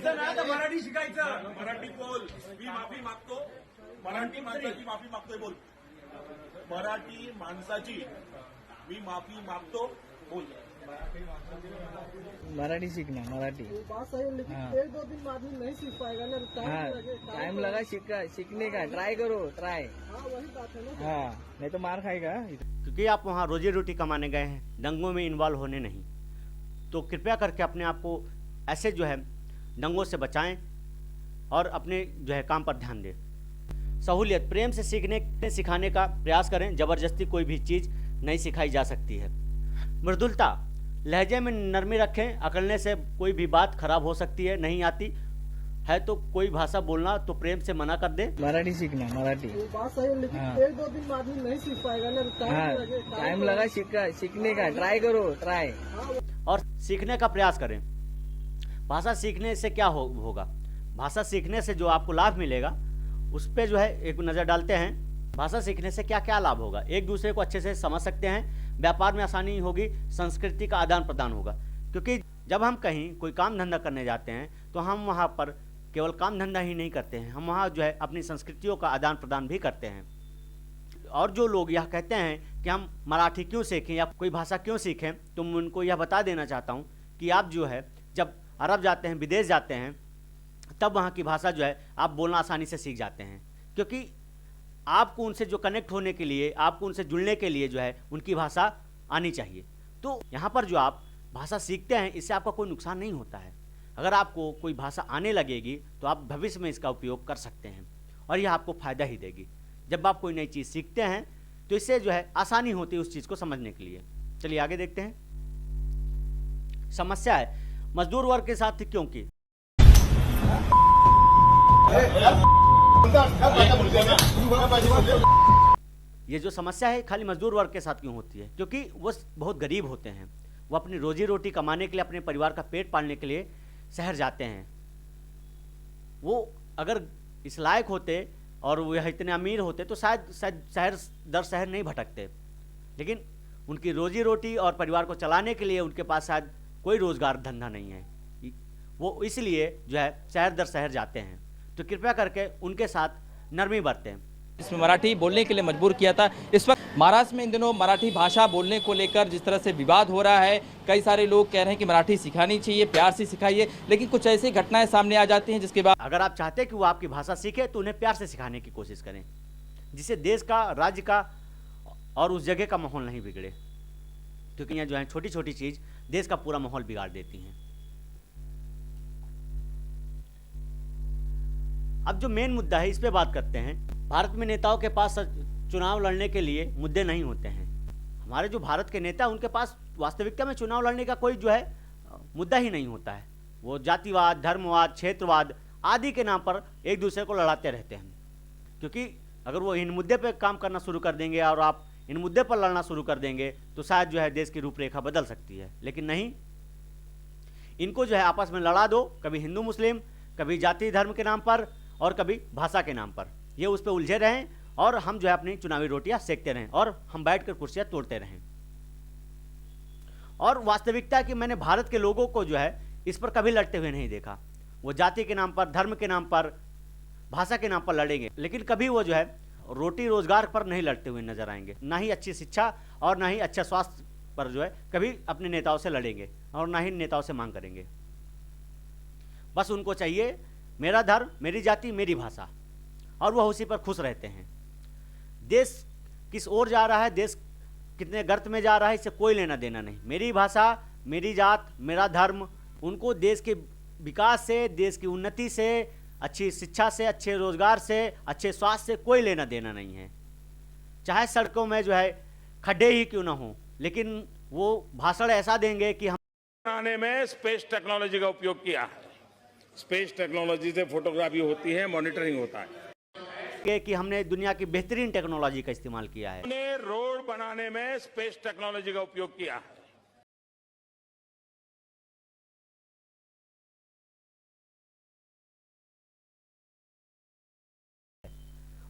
शिकायचं ना तर मराठी शिकायचं. मराठी बोल. मी माफी मागतो. मराठी माणसाची माफी मागतोय बोल. मराठी माणसाची मी माफी मागतो बोल. मराठी सीखना मराठी. बात सही है, लेकिन हाँ। 1-2 दिन में आदमी नहीं सीख पाएगा ना. हाँ टाइम लगा सीखने का. ट्राई करो ट्राई. हाँ वही बात है ना. हाँ नहीं तो मार खाएगा. क्योंकि आप वहाँ रोजी रोटी कमाने गए हैं, दंगों में इन्वॉल्व होने नहीं. तो कृपया करके अपने आप को ऐसे जो है दंगों से बचाएं और अपने जो है काम पर ध्यान दें. सहूलियत प्रेम से सिखाने का प्रयास करें. ज़बरदस्ती कोई भी चीज़ नहीं सिखाई जा सकती है. मृदुलता लहजे में नरमी रखें. अकड़ने से कोई भी बात खराब हो सकती है. नहीं आती है तो कोई भाषा बोलना तो प्रेम से मना कर दे. मराठी सीखना मराठी. बात सही है, लेकिन हाँ। 1-2 दिन में आदमी नहीं सीख पाएगा ना. हाँ टाइम लगा सीखने का. ट्राई करो ट्राई. और सीखने का प्रयास करें. भाषा सीखने से क्या होगा. भाषा सीखने से जो आपको लाभ मिलेगा उस पर जो है एक नज़र डालते हैं. भाषा सीखने से क्या क्या लाभ होगा. एक दूसरे को अच्छे से समझ सकते हैं. व्यापार में आसानी होगी. संस्कृति का आदान प्रदान होगा. क्योंकि जब हम कहीं कोई काम धंधा करने जाते हैं तो हम वहाँ पर केवल काम धंधा ही नहीं करते हैं, हम वहाँ जो है अपनी संस्कृतियों का आदान प्रदान भी करते हैं. और जो लोग यह कहते हैं कि हम मराठी क्यों सीखें या कोई भाषा क्यों सीखें, तो मैं उनको यह बता देना चाहता हूँ कि आप जो है जब अरब जाते हैं, विदेश जाते हैं, तब वहाँ की भाषा जो है आप बोलना आसानी से सीख जाते हैं. क्योंकि आपको उनसे जो कनेक्ट होने के लिए, आपको उनसे जुड़ने के लिए जो है उनकी भाषा आनी चाहिए. तो यहाँ पर जो आप भाषा सीखते हैं इससे आपका कोई नुकसान नहीं होता है. अगर आपको कोई भाषा आने लगेगी तो आप भविष्य में इसका उपयोग कर सकते हैं और यह आपको फ़ायदा ही देगी. जब आप कोई नई चीज़ सीखते हैं तो इससे जो है आसानी होती है उस चीज़ को समझने के लिए. चलिए आगे देखते हैं. समस्या है मजदूर वर्ग के साथ क्योंकि ये जो समस्या है खाली मजदूर वर्ग के साथ क्यों होती है, क्योंकि वो बहुत गरीब होते हैं. वो अपनी रोजी रोटी कमाने के लिए, अपने परिवार का पेट पालने के लिए शहर जाते हैं. वो अगर इस लायक होते और वो इतने अमीर होते तो शायद शहर दर शहर नहीं भटकते. लेकिन उनकी रोजी रोटी और परिवार को चलाने के लिए उनके पास शायद कोई रोज़गार धंधा नहीं है. वो इसलिए जो है शहर दर शहर जाते हैं. तो कृपया करके उनके साथ नरमी बरतें. इसमें मराठी बोलने के लिए मजबूर किया था. इस वक्त महाराष्ट्र में इन दिनों मराठी भाषा बोलने को लेकर जिस तरह से विवाद हो रहा है, कई सारे लोग कह रहे हैं कि मराठी सिखानी चाहिए, प्यार से सिखाइए, लेकिन कुछ ऐसी घटनाएं सामने आ जाती हैं जिसके बाद अगर आप चाहते हैं कि वो आपकी भाषा सीखे तो उन्हें प्यार से सिखाने की कोशिश करें, जिससे देश का, राज्य का और उस जगह का माहौल नहीं बिगड़े. क्योंकि यहाँ जो है छोटी छोटी चीज़ देश का पूरा माहौल बिगाड़ देती हैं. अब जो मेन मुद्दा है इस पे बात करते हैं. भारत में नेताओं के पास चुनाव लड़ने के लिए मुद्दे नहीं होते हैं. हमारे जो भारत के नेता उनके पास वास्तविकता में चुनाव लड़ने का कोई जो है मुद्दा ही नहीं होता है. वो जातिवाद, धर्मवाद, क्षेत्रवाद आदि के नाम पर एक दूसरे को लड़ाते रहते हैं. क्योंकि अगर वो इन मुद्दे पे काम करना शुरू कर देंगे और आप इन मुद्दे पर लड़ना शुरू कर देंगे तो शायद जो है देश की रूपरेखा बदल सकती है. लेकिन नहीं, इनको जो है आपस में लड़ा दो, कभी हिंदू मुस्लिम, कभी जाति धर्म के नाम पर और कभी भाषा के नाम पर. ये उस पर उलझे रहें और हम जो है अपनी चुनावी रोटियां सेकते रहें और हम बैठकर कुर्सियां तोड़ते रहें. और वास्तविकता है कि मैंने भारत के लोगों को जो है इस पर कभी लड़ते हुए नहीं देखा. वो जाति के नाम पर, धर्म के नाम पर, भाषा के नाम पर लड़ेंगे, लेकिन कभी वो जो है रोटी रोजगार पर नहीं लड़ते हुए नजर आएंगे. ना ही अच्छी शिक्षा और ना ही अच्छा स्वास्थ्य पर जो है कभी अपने नेताओं से लड़ेंगे और ना ही नेताओं से मांग करेंगे. बस उनको चाहिए मेरा धर्म, मेरी जाति, मेरी भाषा, और वह उसी पर खुश रहते हैं. देश किस ओर जा रहा है, देश कितने गर्त में जा रहा है, इससे कोई लेना देना नहीं. मेरी भाषा, मेरी जात, मेरा धर्म, उनको देश के विकास से, देश की उन्नति से, अच्छी शिक्षा से, अच्छे रोजगार से, अच्छे स्वास्थ्य से कोई लेना देना नहीं है. चाहे सड़कों में जो है खड्डे ही क्यों ना हो, लेकिन वो भाषण ऐसा देंगे कि हम बनाने में स्पेस टेक्नोलॉजी का उपयोग किया है. स्पेस टेक्नोलॉजी से फोटोग्राफी होती है, मॉनिटरिंग होता है. कि हमने दुनिया की बेहतरीन टेक्नोलॉजी का इस्तेमाल किया है. हमने रोड बनाने में स्पेस टेक्नोलॉजी का उपयोग किया है.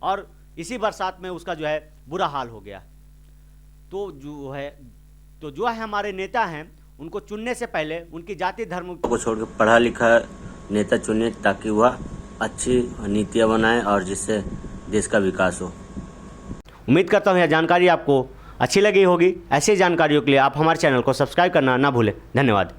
और इसी बरसात में उसका जो है बुरा हाल हो गया. तो जो है हमारे नेता हैं, उनको चुनने से पहले उनकी जाति धर्म को छोड़ के पढ़ा लिखा नेता चुनिए ताकि वह अच्छी नीतियाँ बनाए और जिससे देश का विकास हो। उम्मीद करता हूँ यह जानकारी आपको अच्छी लगी होगी। ऐसी जानकारियों के लिए आप हमारे चैनल को सब्सक्राइब करना ना भूलें। धन्यवाद।